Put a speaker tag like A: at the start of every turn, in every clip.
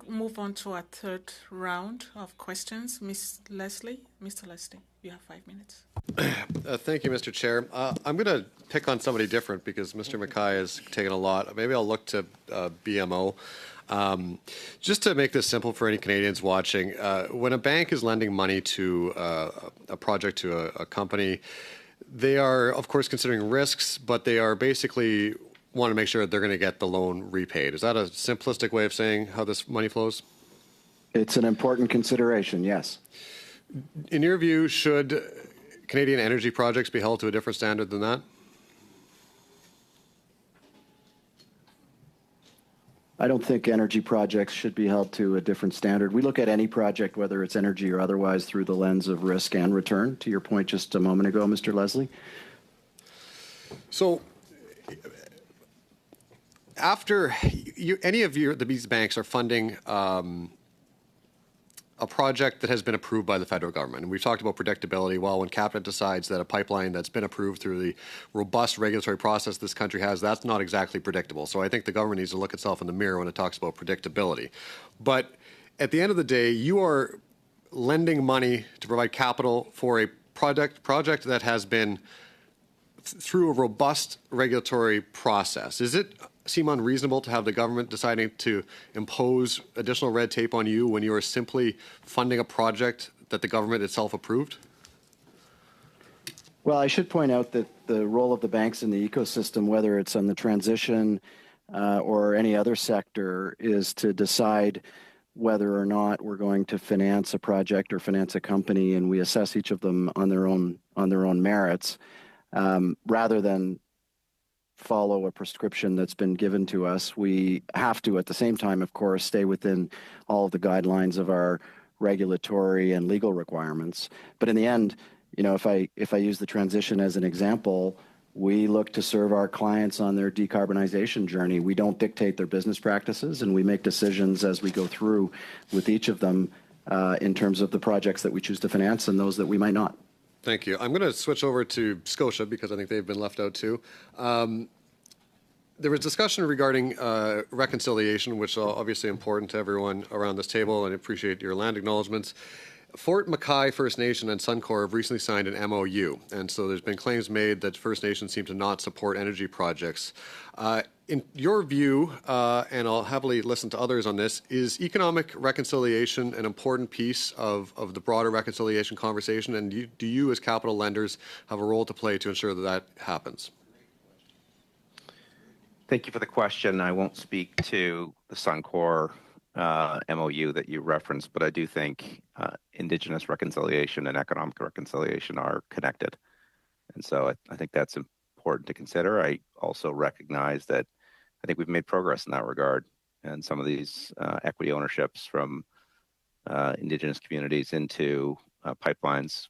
A: Move on to our third round of questions. Ms. Leslie, Mr. Leslie, you have 5 minutes.
B: Thank you, Mr. Chair. I'm going to pick on somebody different because Mr. Mackay has taken a lot. Maybe I'll look to BMO. Just to make this simple for any Canadians watching, when a bank is lending money to a project, to a company, they are, of course, considering risks, but they are basically want to make sure that they're going to get the loan repaid. Is that a simplistic way of saying how this money flows?
C: It's an important consideration, yes.
B: In your view, should Canadian energy projects be held to a different standard than that?
C: I don't think energy projects should be held to a different standard. We look at any project, whether it's energy or otherwise, through the lens of risk and return, to your point just a moment ago, Mr. Leslie.
B: So, after any of these banks are funding a project that has been approved by the federal government, and we've talked about predictability. Well, when Cabinet decides that a pipeline that's been approved through the robust regulatory process this country has, that's not exactly predictable. So I think the government needs to look itself in the mirror when it talks about predictability. But at the end of the day, you are lending money to provide capital for a project that has been through a robust regulatory process. Is it seem unreasonable to have the government deciding to impose additional red tape on you when you are simply funding a project that the government itself approved?
C: Well, I should point out that the role of the banks in the ecosystem, whether it's on the transition or any other sector, is to decide whether or not we're going to finance a project or finance a company, and we assess each of them on their own merits, rather than follow a prescription that's been given to us. We have to, at the same time, of course, stay within all of the guidelines of our regulatory and legal requirements. But in the end, you know, if I use the transition as an example, we look to serve our clients on their decarbonization journey. We don't dictate their business practices, and we make decisions as we go through with each of them in terms of the projects that we choose to finance and those that we might not.
B: Thank you. I'm going to switch over to Scotia because I think they've been left out too. There was discussion regarding reconciliation, which is obviously important to everyone around this table, and I appreciate your land acknowledgements. Fort McKay First Nation and Suncor have recently signed an MOU, and so there's been claims made that First Nations seem to not support energy projects. In your view, and I'll happily listen to others on this, is economic reconciliation an important piece of the broader reconciliation conversation, and do you as capital lenders have a role to play to ensure that that happens?
D: Thank you for the question. I won't speak to the Suncor MOU that you referenced, but I do think Indigenous reconciliation and economic reconciliation are connected. And so I think that's important to consider. I also recognize that I think we've made progress in that regard. And some of these equity ownerships from Indigenous communities into pipelines,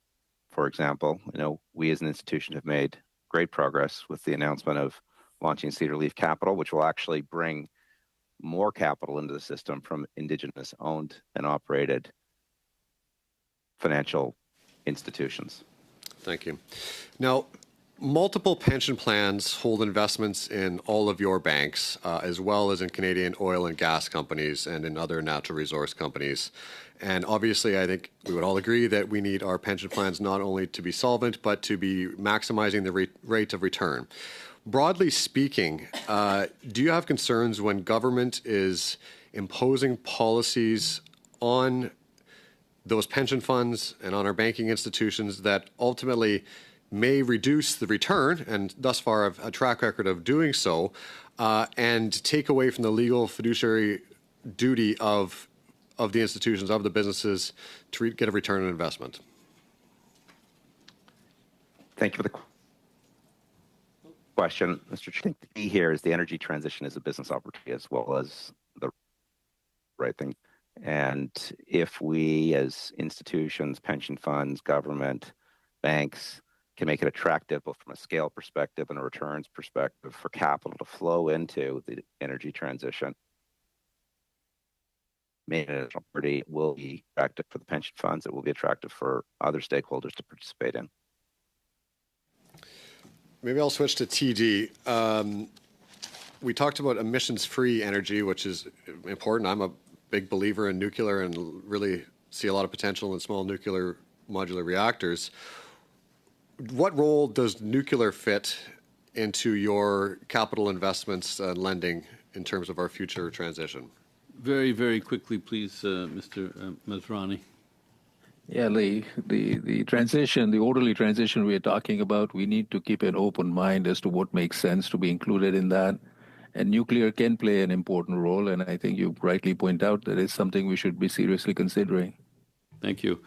D: for example, you know, we as an institution have made great progress with the announcement of launching Cedar Leaf Capital, which will actually bring more capital into the system from Indigenous owned and operated financial institutions.
B: Thank you. Now, multiple pension plans hold investments in all of your banks, as well as in Canadian oil and gas companies and in other natural resource companies. And obviously, I think we would all agree that we need our pension plans not only to be solvent, but to be maximizing the rate of return. Broadly speaking, do you have concerns when government is imposing policies on those pension funds and on our banking institutions that ultimately may reduce the return, and thus far have a track record of doing so, and take away from the legal fiduciary duty of the institutions, of the businesses, to get a return on investment?
D: Thank you for the question, Mr. Chair. I think the key here is the energy transition is a business opportunity as well as the right thing. And if we as institutions, pension funds, government, banks can make it attractive both from a scale perspective and a returns perspective for capital to flow into the energy transition, it will be attractive for the pension funds. It will be attractive for other stakeholders to participate in.
B: Maybe I'll switch to TD. We talked about emissions-free energy, which is important. I'm a big believer in nuclear and really see a lot of potential in small nuclear modular reactors. What role does nuclear fit into your capital investments and lending in terms of our future transition?
E: Very, very quickly, please, Mr. Masrani.
F: Yeah, the transition, the orderly transition we are talking about, we need to keep an open mind as to what makes sense to be included in that. And nuclear can play an important role, and I think you rightly point out that it's something we should be seriously considering.
E: Thank you.